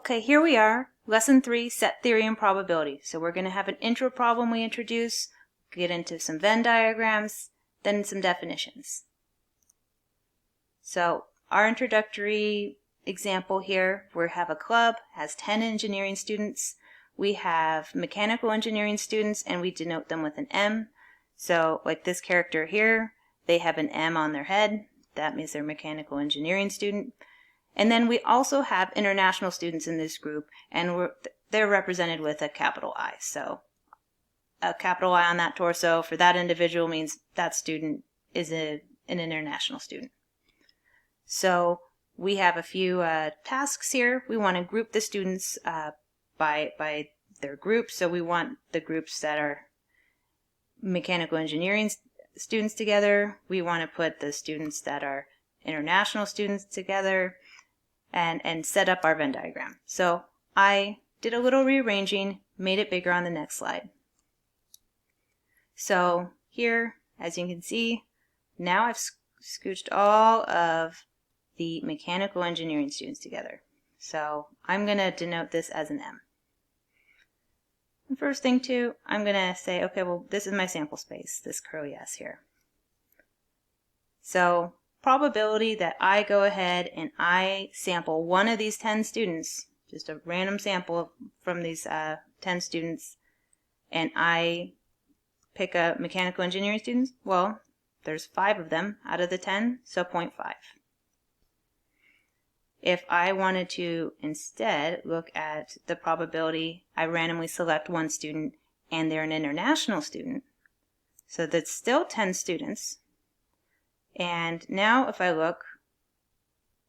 Okay, here we are, Lesson 3, Set Theory and Probability. So we're going to have an intro problem we introduce, get into some Venn diagrams, then some definitions. So our introductory example here, we have a club, has 10 engineering students. We have mechanical engineering students, and we denote them with an M. So like this character here, they have an M on their head. That means they're a mechanical engineering student. And then we also have international students in this group, and they're represented with a capital I. So a capital I on that torso for that individual means that student is an international student. So we have a few tasks here. We want to group the students by their groups. So we want the groups that are mechanical engineering students together. We want to put the students that are international students together. And set up our Venn diagram. So I did a little rearranging, made it bigger on the next slide. So here, as you can see, now I've scooched all of the mechanical engineering students together. So I'm going to denote this as an M. The first thing too, I'm going to say, okay, well, this is my sample space, this curly S here. So probability that I go ahead and I sample one of these 10 students, just a random sample from these 10 students, and I pick a mechanical engineering student, well, there's 5 of them out of the 10, so 0.5. If I wanted to instead look at the probability, I randomly select one student and they're an international student, so that's still 10 students. And now if I look,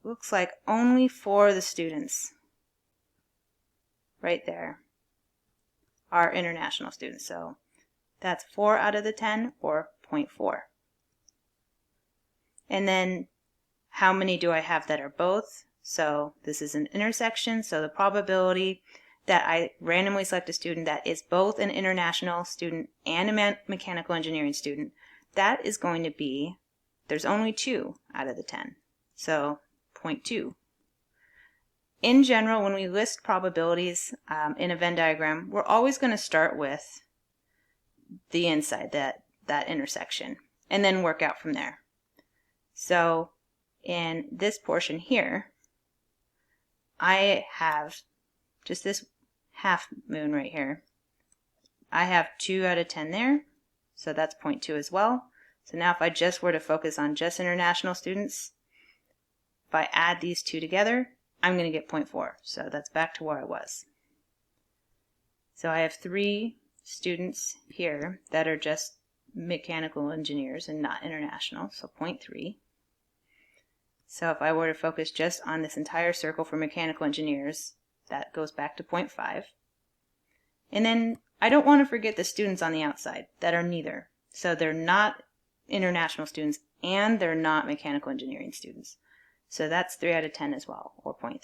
looks like only 4 of the students right there are international students. So that's 4 out of the 10, or 0.4. And then how many do I have that are both? So this is an intersection, so the probability that I randomly select a student that is both an international student and a mechanical engineering student, that is going to be, there's only 2 out of the 10, so 0.2. In general, when we list probabilities in a Venn diagram, we're always going to start with the inside, that intersection, and then work out from there. So in this portion here, I have just this half moon right here. I have 2 out of 10 there, so that's 0.2 as well. So now if I just were to focus on just international students, if I add these 2 together, I'm going to get 0.4. So that's back to where I was. So I have 3 students here that are just mechanical engineers and not international, so 0.3. So if I were to focus just on this entire circle for mechanical engineers, that goes back to 0.5. And then I don't want to forget the students on the outside that are neither. So they're not international students and they're not mechanical engineering students. So that's 3 out of 10 as well, or 0.3.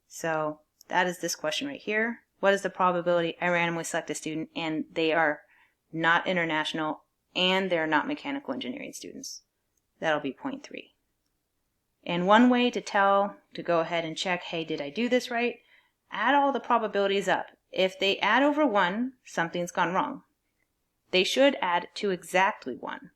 So that is this question right here. What is the probability I randomly select a student and they are not international and they're not mechanical engineering students? That'll be 0.3. And one way to go ahead and check, hey, did I do this right? Add all the probabilities up. If they add over 1, something's gone wrong. They should add to exactly 1.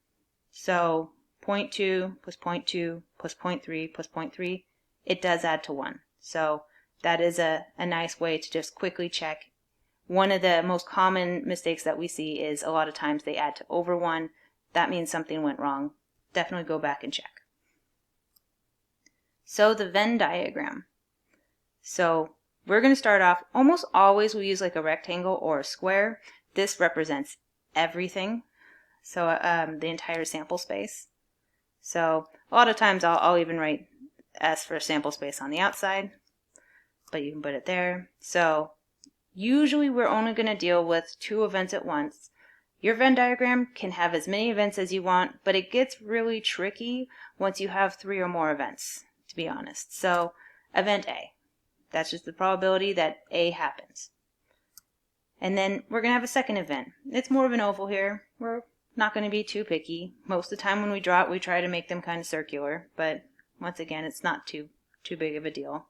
So 0.2 plus 0.2 plus 0.3 plus 0.3, it does add to 1. So that is a nice way to just quickly check. One of the most common mistakes that we see is a lot of times they add to over 1. That means something went wrong. Definitely go back and check. So the Venn diagram. So we're going to start off, almost always we use like a rectangle or a square. This represents everything, so the entire sample space. So a lot of times I'll even write S for sample space on the outside, but you can put it there. So usually we're only going to deal with 2 events at once. Your Venn diagram can have as many events as you want, but it gets really tricky once you have 3 or more events, to be honest. So event A, that's just the probability that A happens. And then we're going to have a second event. It's more of an oval here. We're not going to be too picky. Most of the time when we draw it, we try to make them kind of circular, but once again, it's not too big of a deal.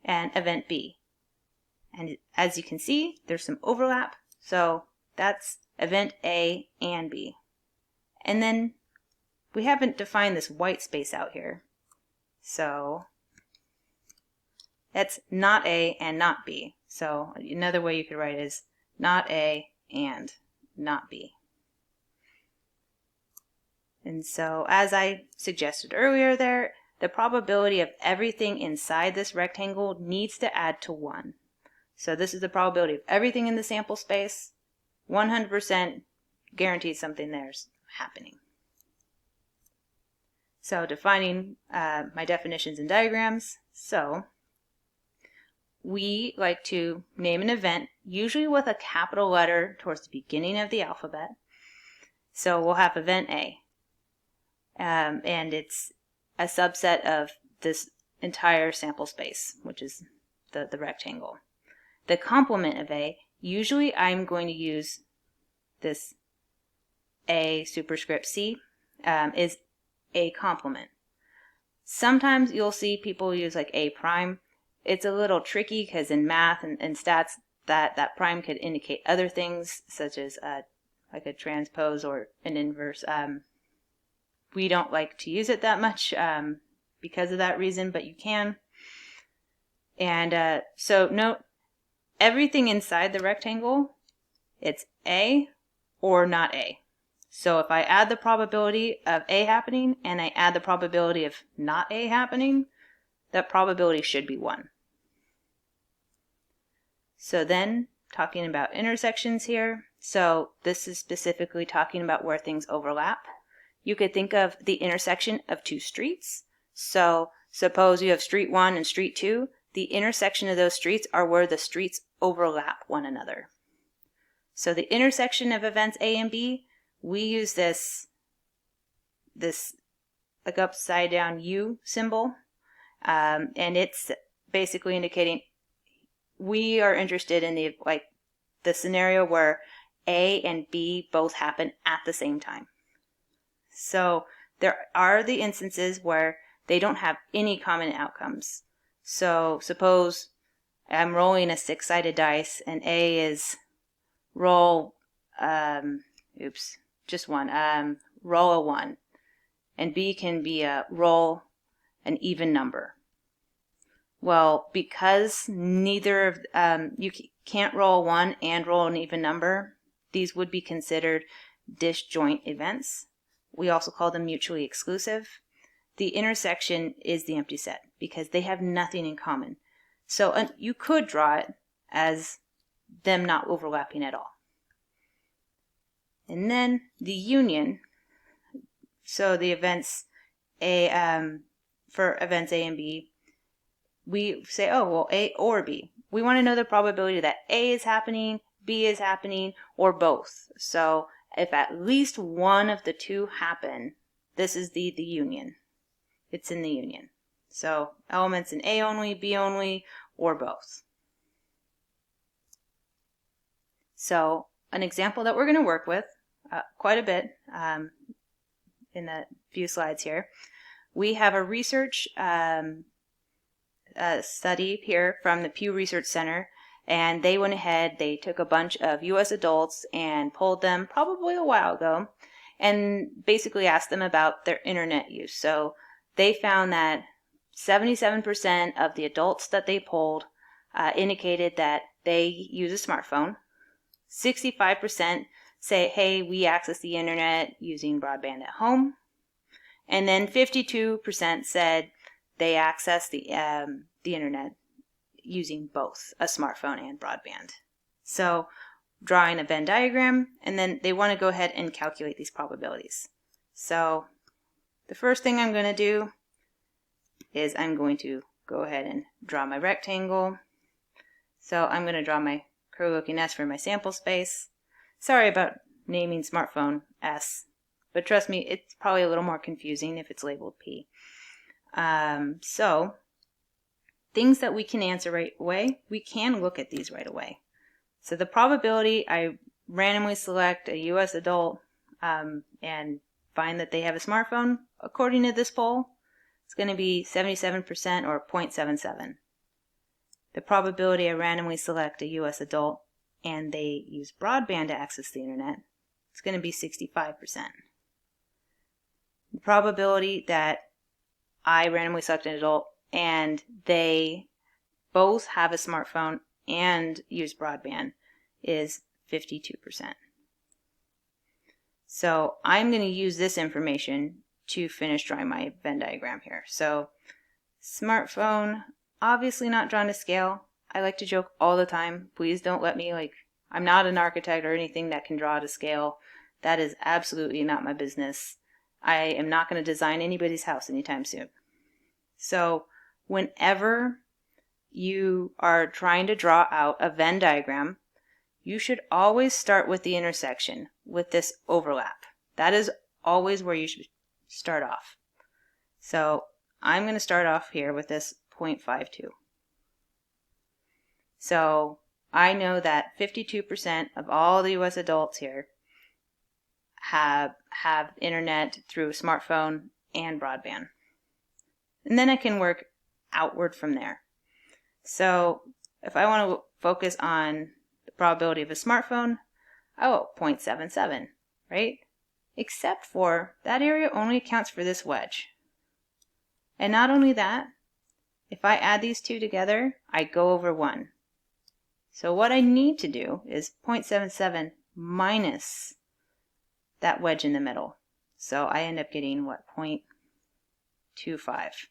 and event B. And as you can see, there's some overlap. So that's event A and B. And then we haven't defined this white space out here. So that's not A and not B. So another way you could write is not A and not B. And so as I suggested earlier there, the probability of everything inside this rectangle needs to add to 1. So this is the probability of everything in the sample space. 100% guarantees something there's happening. So defining my definitions and diagrams. So we like to name an event, usually with a capital letter towards the beginning of the alphabet. So we'll have event A. And it's a subset of this entire sample space, which is the rectangle. The complement of A, usually I'm going to use this A superscript C, is A complement. Sometimes you'll see people use like A prime. It's a little tricky because in math and stats, that prime could indicate other things, such as like a transpose or an inverse. We don't like to use it that much because of that reason, but you can. And so note, everything inside the rectangle, it's A or not A. So if I add the probability of A happening and I add the probability of not A happening, that probability should be 1. So then, talking about intersections here. So this is specifically talking about where things overlap. You could think of the intersection of 2 streets. So suppose you have street 1 and street 2. The intersection of those streets are where the streets overlap one another. So the intersection of events A and B, we use this like upside down U symbol. And it's basically indicating we are interested in the scenario where A and B both happen at the same time. So there are the instances where they don't have any common outcomes. So suppose I'm rolling a 6-sided dice and A is roll, just one, roll a 1. And B can be a roll an even number. Well, because neither of, you can't roll a 1 and roll an even number, these would be considered disjoint events. We also call them mutually exclusive. The intersection is the empty set because they have nothing in common. So you could draw it as them not overlapping at all. And then the union, so the events A, for events A and B, we say, oh, well, A or B. We want to know the probability that A is happening, B is happening, or both. So if at least one of the two happen, this is the union. It's in the union. So elements in A only, B only, or both. So an example that we're going to work with quite a bit in the few slides here. We have a research study here from the Pew Research Center, and they went ahead, they took a bunch of U.S. adults and polled them probably a while ago and basically asked them about their internet use. So they found that 77% of the adults that they polled indicated that they use a smartphone. 65% say, hey, we access the internet using broadband at home. And then 52% said they access the internet using both a smartphone and broadband. So drawing a Venn diagram, and then they want to go ahead and calculate these probabilities. So the first thing I'm going to do is I'm going to go ahead and draw my rectangle. So I'm going to draw my curly-looking S for my sample space. Sorry about naming smartphone S, but trust me, it's probably a little more confusing if it's labeled P. So things that we can answer right away, we can look at these right away. So the probability, I randomly select a U.S. adult and find that they have a smartphone, according to this poll, it's going to be 77% or 0.77. the probability I randomly select a U.S. adult and they use broadband to access the internet, it's going to be 65%. The probability that I randomly select an adult and they both have a smartphone and use broadband is 52%. So I'm going to use this information to finish drawing my Venn diagram here. So smartphone, obviously not drawn to scale. I like to joke all the time. Please don't let me, I'm not an architect or anything that can draw to scale. That is absolutely not my business. I am not going to design anybody's house anytime soon. So whenever you are trying to draw out a Venn diagram, you should always start with the intersection, with this overlap. That is always where you should start off. So I'm going to start off here with this 0.52. So I know that 52% of all the U.S. adults here have internet through a smartphone and broadband. And then I can work outward from there. So if I want to focus on the probability of a smartphone, 0.77, right? Except for that area only accounts for this wedge. And not only that, if I add these two together, I go over 1. So what I need to do is 0.77 minus that wedge in the middle. So I end up getting, 0.25.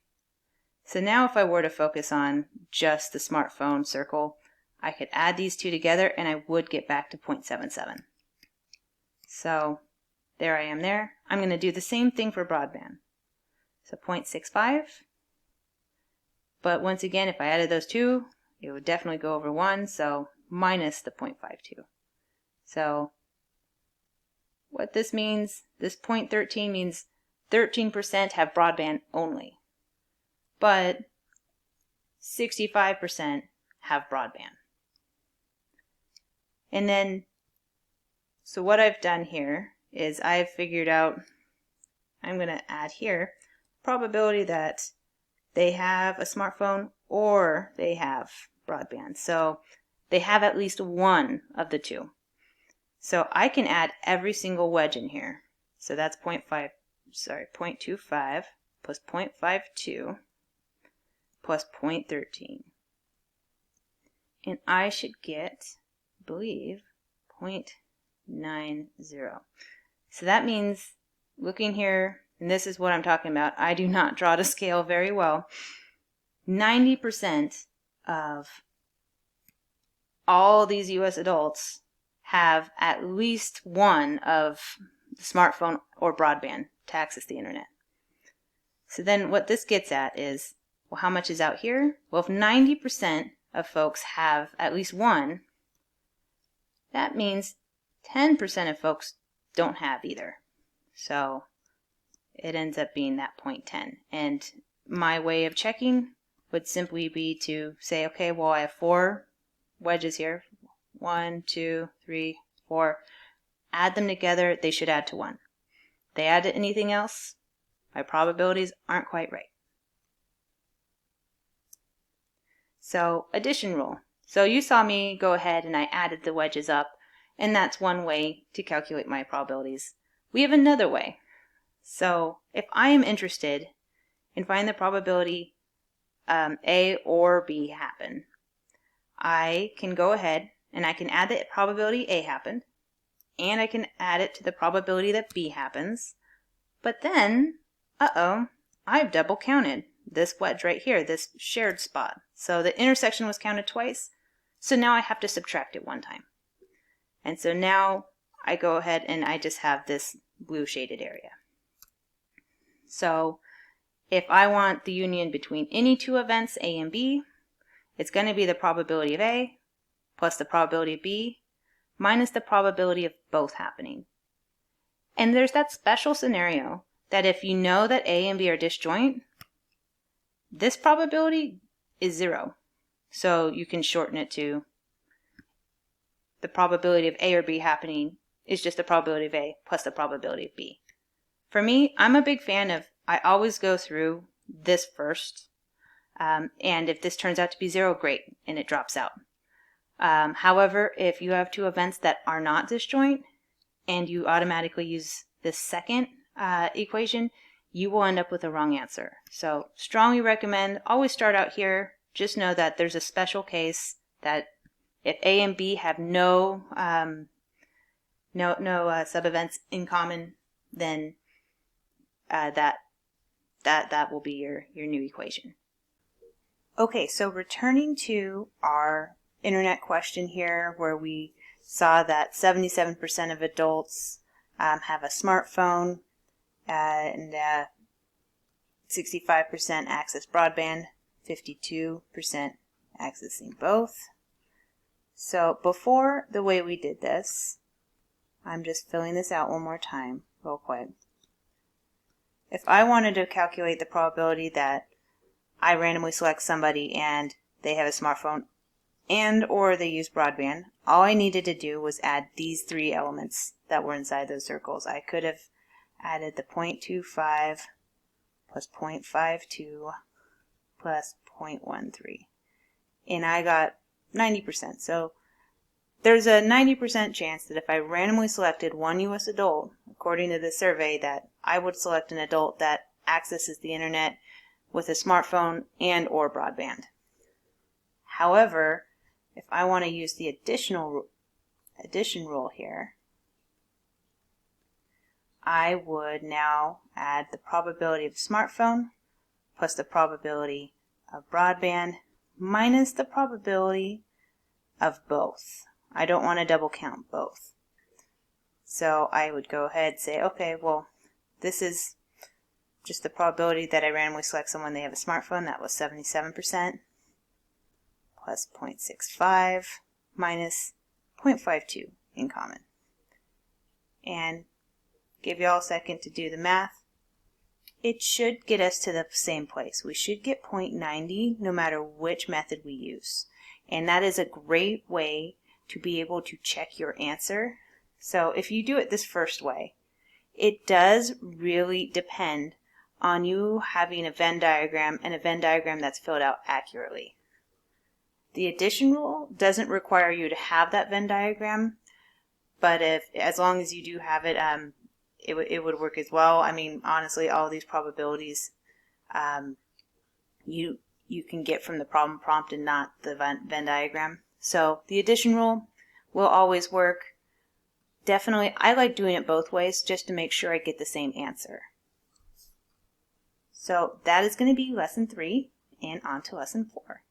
So now if I were to focus on just the smartphone circle, I could add these two together and I would get back to 0.77. So there I am there. I'm going to do the same thing for broadband. So 0.65. But once again, if I added those two, it would definitely go over 1, so minus the 0.52. So what this means, this 0.13 means 13% have broadband only. But 65% have broadband. And then, so what I've done here is I've figured out, I'm going to add here, probability that they have a smartphone or they have broadband. So they have at least one of the two. So I can add every single wedge in here. So that's 0.25 plus 0.52 plus 0.13. And I should get, I believe, 0.90. So that means, looking here, and this is what I'm talking about, I do not draw to scale very well. 90% of all these U.S. adults have at least one of the smartphone or broadband to access the internet. So then what this gets at is, well, how much is out here? Well, if 90% of folks have at least one, that means 10% of folks don't have either. So it ends up being that 0.10. And my way of checking would simply be to say, okay, well, I have 4 wedges here. 1, 2, 3, 4. Add them together, they should add to 1. They add to anything else, my probabilities aren't quite right. So addition rule. So you saw me go ahead and I added the wedges up, and that's one way to calculate my probabilities. We have another way. So if I am interested in finding the probability A or B happen, I can go ahead and I can add the probability A happened, and I can add it to the probability that B happens. But then, I've double counted this wedge right here, this shared spot. So the intersection was counted twice, so now I have to subtract it one time. And so now I go ahead and I just have this blue shaded area. So if I want the union between any two events, A and B, it's going to be the probability of A plus the probability of B minus the probability of both happening. And there's that special scenario that if you know that A and B are disjoint, this probability is 0. So you can shorten it to the probability of A or B happening is just the probability of A plus the probability of B. For me, I'm a big fan of, I always go through this first. And if this turns out to be 0, great, and it drops out. However, if you have two events that are not disjoint and you automatically use this second equation, you will end up with a wrong answer. So strongly recommend always start out here. Just know that there's a special case that if A and B have no sub-events in common, then that will be your new equation. Okay, so returning to our internet question here, where we saw that 77% of adults have a smartphone and 65% access broadband, 52% accessing both. So before, the way we did this, I'm just filling this out one more time real quick. If I wanted to calculate the probability that I randomly select somebody and they have a smartphone and or they use broadband, all I needed to do was add these three elements that were inside those circles. I could have added the 0.25 plus 0.52 plus 0.13, and I got 90%. So there's a 90% chance that if I randomly selected one U.S. adult, according to the survey, that I would select an adult that accesses the internet with a smartphone and or broadband. However, if I want to use the addition rule here, I would now add the probability of smartphone plus the probability of broadband minus the probability of both. I don't want to double count both. So I would go ahead and say, okay, well, this is just the probability that I randomly select someone they have a smartphone. That was 77%. Plus 0.65 minus 0.52 in common. And give you all a second to do the math. It should get us to the same place. We should get 0.90 no matter which method we use. And that is a great way to be able to check your answer. So if you do it this first way, it does really depend on you having a Venn diagram and a Venn diagram that's filled out accurately. The addition rule doesn't require you to have that Venn diagram, but as long as you do have it, it would work as well. I mean, honestly, all these probabilities you can get from the problem prompt and not the Venn diagram. So the addition rule will always work. Definitely, I like doing it both ways just to make sure I get the same answer. So that is going to be lesson 3, and on to lesson 4.